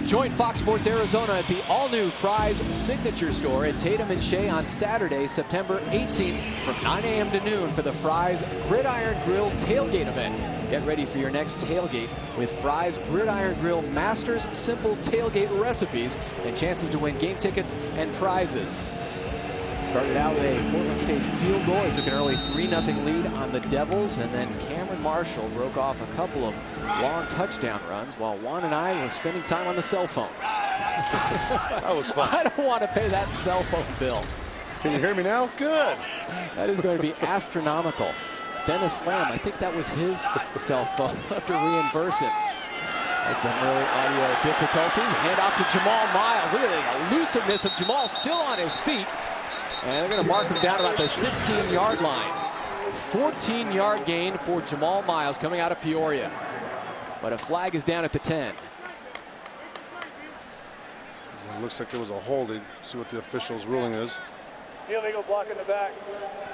Join Fox Sports Arizona at the all-new Fry's Signature Store at Tatum and Shea on Saturday, September 18th from 9 a.m. to noon for the Fry's Gridiron Grill Tailgate event. Get ready for your next tailgate with Fry's Gridiron Grill Masters Simple Tailgate recipes and chances to win game tickets and prizes. Started out with a Portland State field goal. He took an early 3-0 lead on the Devils, and then Cameron Marshall broke off a couple of long touchdown runs while Juan and I were spending time on the cell phone. That was fun. I don't want to pay that cell phone bill. Can you hear me now? Good. That is going to be astronomical. Dennis Lamb, I think that was his cell phone. We'll have to reimburse it. That's some early audio difficulties. Hand off to Jamal Miles. Look at the elusiveness of Jamal, still on his feet. And they're going to mark him down about the 16-yard line. 14-yard gain for Jamal Miles coming out of Peoria. But a flag is down at the 10. It looks like there was a holding. See what the official's ruling is. Illegal block in the back.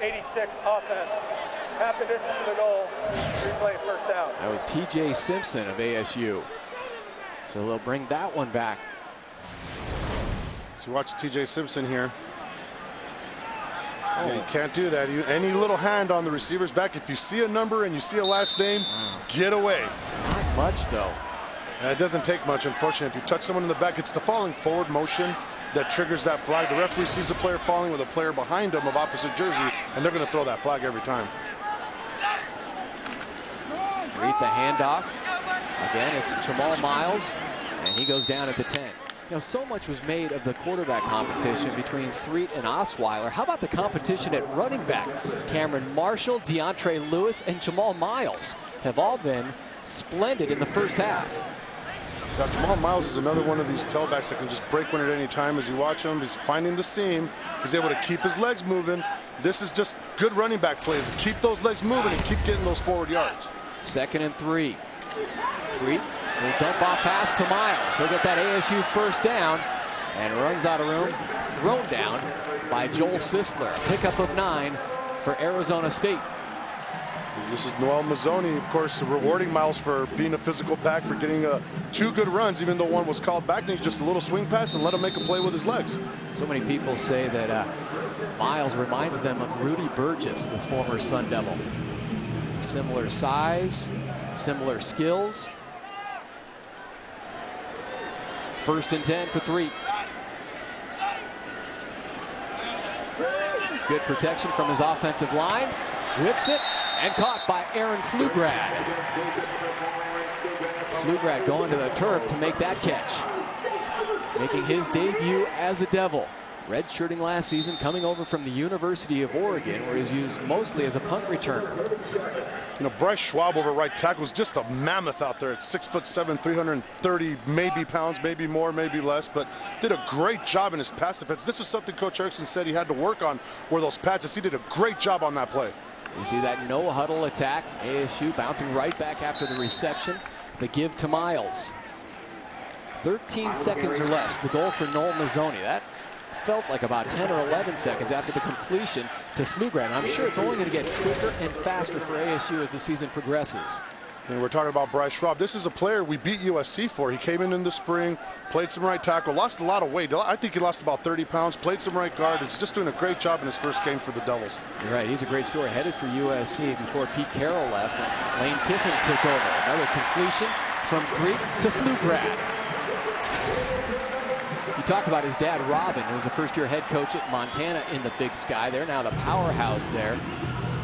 86 offense. Half the distance to the goal. Replay first down. That was TJ Simpson of ASU. So they'll bring that one back. So watch TJ Simpson here. Oh. You can't do that. Any little hand on the receiver's back. If you see a number and you see a last name, get away. Not much, though. It doesn't take much, unfortunately. If you touch someone in the back, it's the falling forward motion that triggers that flag. The referee sees the player falling with a player behind him of opposite jersey, and they're going to throw that flag every time. Read the handoff. Again, it's Jamal Miles, and he goes down at the 10. You know, so much was made of the quarterback competition between Threet and Osweiler. How about the competition at running back? Cameron Marshall, DeAndre Lewis, and Jamal Miles have all been splendid in the first half. Now, Jamal Miles is another one of these tailbacks that can just break one at any time. As you watch him, he's finding the seam. He's able to keep his legs moving. This is just good running back plays. Keep those legs moving and keep getting those forward yards. 2nd and 3. Threet will dump off pass to Miles. He'll get that ASU first down and runs out of room. Thrown down by Joel Sisler. A pickup of 9 for Arizona State. This is Noel Mazzoni, of course, rewarding Miles for being a physical back, for getting 2 good runs, even though one was called back. Then just a little swing pass and let him make a play with his legs. So many people say that Miles reminds them of Rudy Burgess, the former Sun Devil. Similar size, similar skills. 1st and 10 for Threet. Good protection from his offensive line. Whips it and caught by Aaron Pflugrad. Pflugrad going to the turf to make that catch. Making his debut as a Devil. Redshirting last season, coming over from the University of Oregon, where he's used mostly as a punt returner. You know, Bryce Schwab over right tackle was just a mammoth out there at 6'7", 330 maybe pounds, maybe more, maybe less, but did a great job in his pass defense. This was something Coach Erickson said he had to work on, were those patches. He did a great job on that play. You see that no huddle attack. ASU bouncing right back after the reception. The give to Miles. 13 seconds or less. The goal for Noel Mazzoni. That felt like about 10 or 11 seconds after the completion to Pflugrad. And I'm sure it's only going to get quicker and faster for ASU as the season progresses. And we're talking about Bryce Schwab. This is a player we beat USC for. He came in the spring, played some right tackle, lost a lot of weight. I think he lost about 30 pounds, played some right guard. He's just doing a great job in his first game for the Devils. You're right. He's a great story. Headed for USC before Pete Carroll left. And Lane Kiffin took over. Another completion from Threet to Pflugrad. You talk about his dad, Robin, who was a first-year head coach at Montana in the Big Sky. They're now the powerhouse there.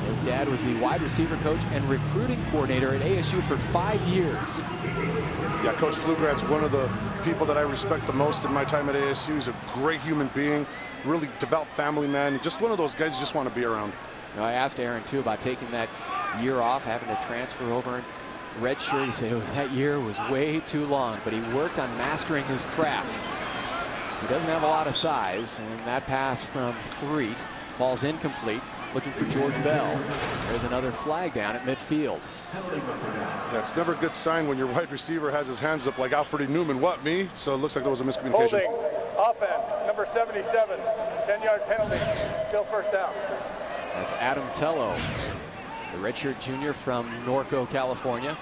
His dad was the wide receiver coach and recruiting coordinator at ASU for 5 years. Yeah, Coach Pflugrad's one of the people that I respect the most in my time at ASU. He's a great human being, really devout family man, just one of those guys you just want to be around. You know, I asked Aaron, too, about taking that year off, having to transfer over and redshirt. He said that year was way too long, but he worked on mastering his craft. He doesn't have a lot of size, and that pass from Threet falls incomplete. Looking for George Bell. There's another flag down at midfield. Yeah, it's never a good sign when your wide receiver has his hands up like Alfred Newman. What, me? So it looks like there was a miscommunication. Holding, offense, number 77, 10-yard penalty, still first down. That's Adam Tello, the redshirt junior from Norco, California.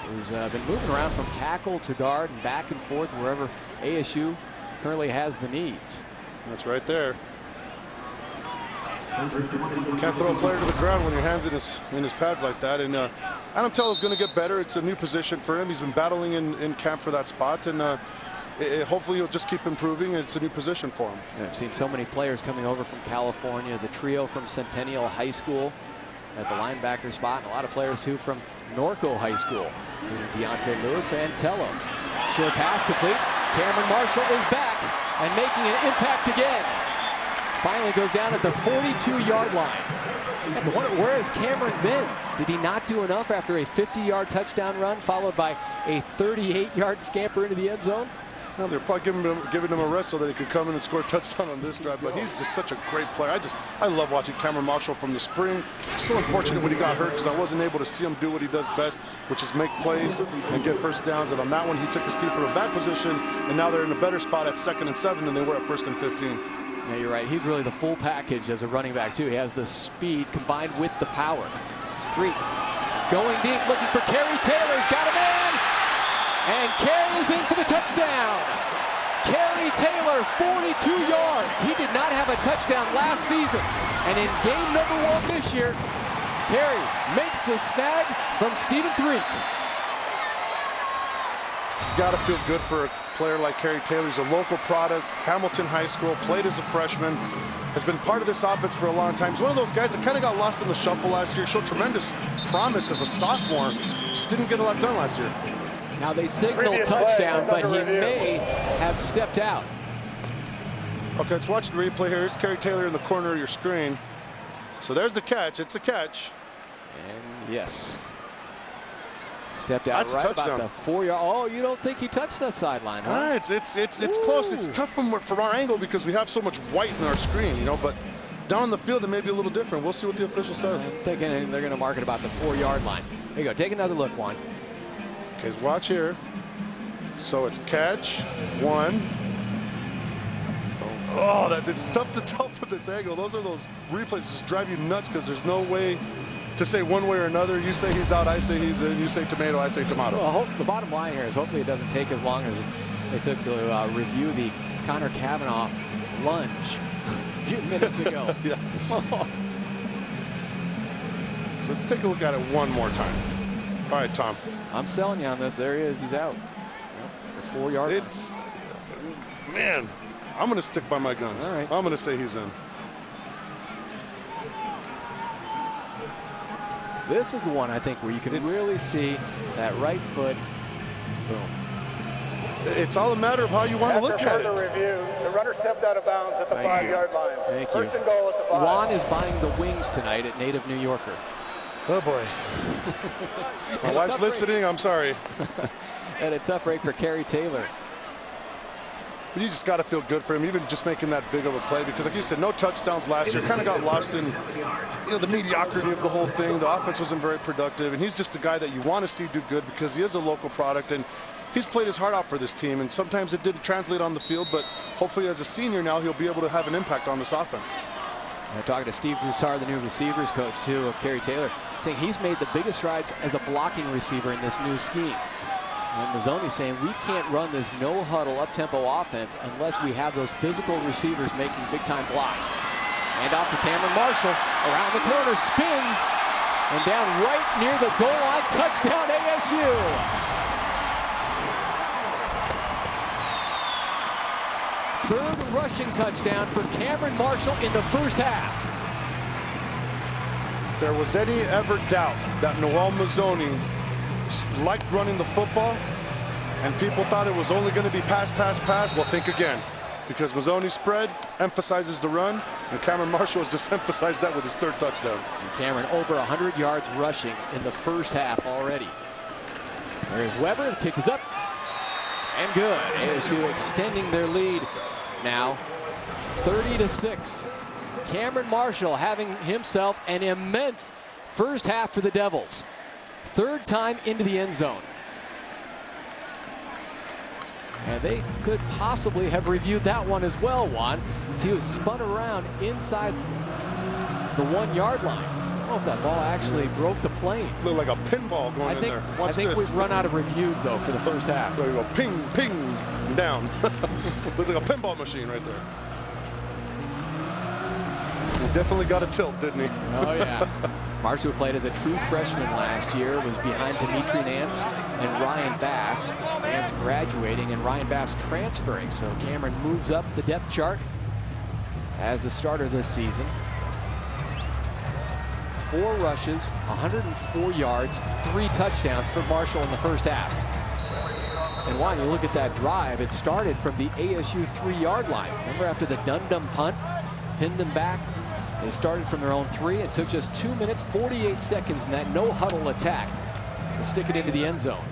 who's been moving around from tackle to guard and back and forth wherever ASU currently has the needs. That's right there. Can't throw a player to the ground when your hands in his pads like that. And Adam Teller's going to get better. It's a new position for him. He's been battling in camp for that spot, and hopefully he'll just keep improving. It's a new position for him. Yeah, I've seen so many players coming over from California. The trio from Centennial High School at the linebacker spot, and a lot of players too from Norco High School. DeAndre Lewis and Tello. Short pass complete. Cameron Marshall is back and making an impact again. Finally goes down at the 42-yard line. I have to wonder, where has Cameron been? Did he not do enough after a 50-yard touchdown run followed by a 38-yard scamper into the end zone? Well, they're probably giving him a rest so that he could come in and score a touchdown on this drive. But he's just such a great player. I love watching Cameron Marshall from the spring. So unfortunate when he got hurt because I wasn't able to see him do what he does best, which is make plays and get first downs. And on that one, he took his team from a bad position, and now they're in a better spot at 2nd and 7 than they were at 1st and 15. Yeah, you're right. He's really the full package as a running back, too. He has the speed combined with the power. 3. Going deep, looking for Kerry Taylor. He's got a man. And Kerry is in for the touchdown. Kerry Taylor, 42 yards. He did not have a touchdown last season. And in game number 1 this year, Kerry makes the snag from Stephen Threet. Got to feel good for a player like Kerry Taylor. He's a local product, Hamilton High School, played as a freshman, has been part of this offense for a long time. He's one of those guys that kind of got lost in the shuffle last year, showed tremendous promise as a sophomore, just didn't get a lot done last year. Now they signaled touchdown, but he may have stepped out. Okay, let's watch the replay here. Here's Kerry Taylor in the corner of your screen. So there's the catch. It's a catch. And yes. Stepped out That's right about the 4-yard. Oh, you don't think he touched that sideline, huh? It's close. It's tough from our angle because we have so much white in our screen, you know, but down the field it may be a little different. We'll see what the official says. I'm thinking they're going to mark it about the 4-yard line. There you go. Take another look, Juan. Okay, watch here. So it's catch 1. Oh, it's tough to tell from this angle. Those are those replays that just drive you nuts because there's no way to say one way or another. You say he's out, I say he's in. You say tomato, I say tomato. Well, the bottom line here is hopefully it doesn't take as long as it took to review the Connor Cavanaugh lunge a few minutes ago. Yeah. So let's take a look at it one more time. All right, Tom. I'm selling you on this. There he is. He's out. The 4-yard line. Man, I'm going to stick by my guns. All right. I'm going to say he's in. This is the one, I think, where you can really see that right foot. Boom. It's all a matter of how you want to look at it. After further review, the runner stepped out of bounds at the 5-yard line. Thank you. First and goal at the 5. Juan is buying the wings tonight at Native New Yorker. Oh, boy. My wife's listening. I'm sorry. And a tough break for Kerry Taylor. But you just got to feel good for him, even just making that big of a play, because like you said, no touchdowns last year. Kind of got lost in the mediocrity of the whole thing. The offense wasn't very productive, and he's just a guy that you want to see do good because he is a local product, and he's played his heart out for this team, and sometimes it didn't translate on the field, but hopefully as a senior now, he'll be able to have an impact on this offense. I'm talking to Steve Broussard, the new receivers coach, too, of Kerry Taylor, saying he's made the biggest strides as a blocking receiver in this new scheme. And Mazzoni's saying we can't run this no-huddle, up-tempo offense unless we have those physical receivers making big-time blocks. And off to Cameron Marshall, around the corner, spins, and down right near the goal line, touchdown ASU. Third rushing touchdown for Cameron Marshall in the first half. If there was any ever doubt that Noel Mazzoni liked running the football and people thought it was only going to be pass, well, think again, because Mazzoni's spread emphasizes the run, and Cameron Marshall has just emphasized that with his 3rd touchdown. And Cameron over 100 yards rushing in the first half already. There's Weber, the kick is up and good. ASU extending their lead now 30-6. Cameron Marshall having himself an immense first half for the Devils. 3rd time into the end zone. And they could possibly have reviewed that one as well, Juan, as he was spun around inside the 1-yard line. know if that ball actually broke the plane. Looked like a pinball going in there. I think we've run out of reviews, though, for the first half. There you go. Ping, ping, down. Looks like a pinball machine right there. He definitely got a tilt, didn't he? Oh, yeah. Marsh, who played as a true freshman last year, was behind Dimitri Nance and Ryan Bass. Nance graduating and Ryan Bass transferring. So Cameron moves up the depth chart as the starter this season. 4 rushes, 104 yards, 3 touchdowns for Marshall in the first half. And when you look at that drive, it started from the ASU 3-yard line. Remember, after the Dundum punt, pinned them back. They started from their own 3. It took just 2 minutes, 48 seconds in that no-huddle attack to stick it into the end zone.